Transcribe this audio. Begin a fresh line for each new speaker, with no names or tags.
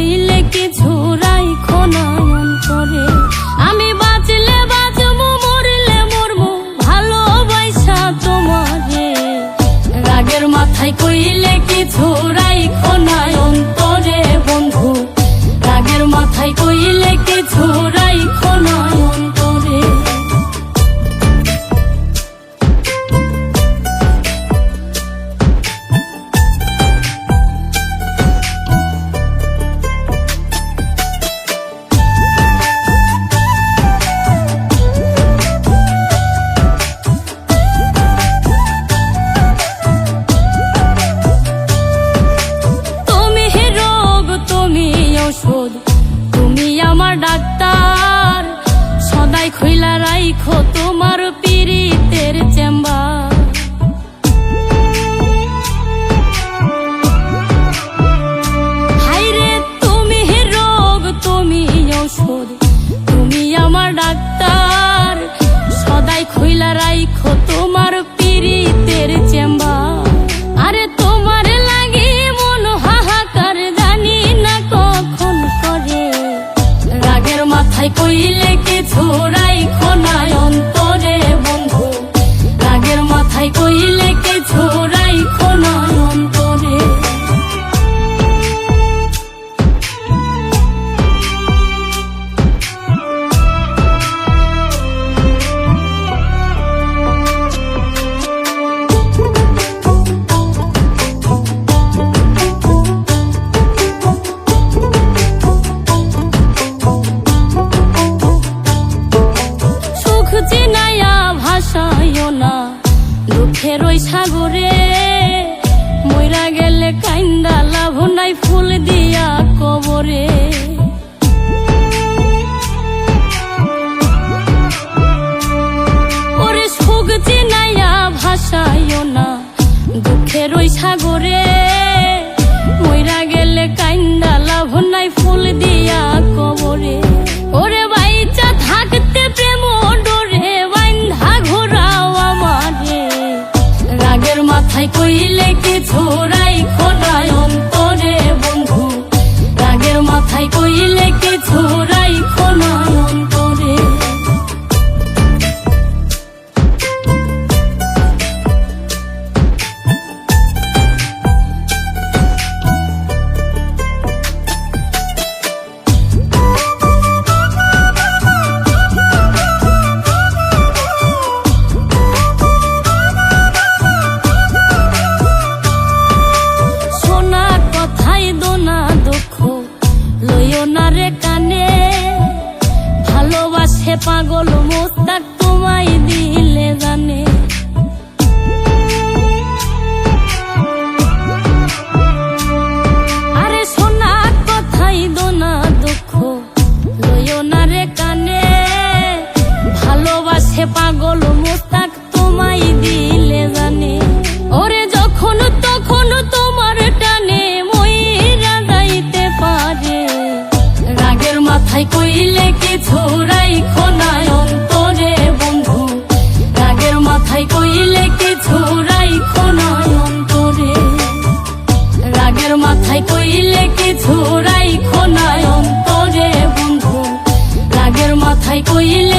কইলে কিছু রাইখো না অন্তরে। আমি বাঁচলে বাঁচবো, মরলে মরবো, ভালোবাসা তোমারে। রাগের মাথায় কইলে কিছু রাইখো না অন্তরে বন্ধু, রাগের মাথায় কইলে কিছু রাইখো না অন্তরে। তুমি আমার ডাক্তার, সদাই খইলা রাইখো তোমার পীড়িতের চেম্বার। হাইরে তুমি রোগ, তুমি ঔষধ, তুমি আমার ডাক্তার, সদাই খইলা রাইখো তোমার পীড়িতের চেম্বার। আরে তোমার লাগি মন হাহাকার, জানি না কখন করে। রাগের মাথায় কইলে কিছু রাইখো না অন্তরে বন্ধু, রাগের মাথায় কইলে কিছু রাইখো না অন্তরে। দুঃখের ওই সাগরে মইরা গেলে কাইন্দা লাভ নাই, ফুল দিয়া কবরে। ওরে সুখ চিনাইয়া ভাসাইও না দুঃখের ওই সাগরে, মইরা গেলে কাইন্দা লাভ নাই, ফুল দিয়া কবরে। ওরে বাইচা থাকতে প্রেম ডোরে বাইন্ধা ঘোরাও আমারে। রাগের মাথায় কইলে কিছু রাইখো না অন্তরে বন্ধু, রাগের মাথায় কইলে কিছু রাইখো না অন্তরে। কানে ভালোবাসে পাগল মোস্তাক তোমায় দিলে জানে। আরে সোনা কথাই দোনা দুঃখ লইও না রে কানে, ভালোবাসে পাগল মোস্তাক তোমায় দিলে জানে। ওরে যখন তখন তোমার টানে মইরা যাইতে পারে। রাগের মাথায় কইলে কিছু রাইখো না অন্তরে বন্ধু, রাগের মাথায় কইলে কিছু রাইখো না অন্তরে। রাগের মাথায় কইলে কিছু রাইখো না অন্তরে বন্ধু, রাগের মাথায় কইলে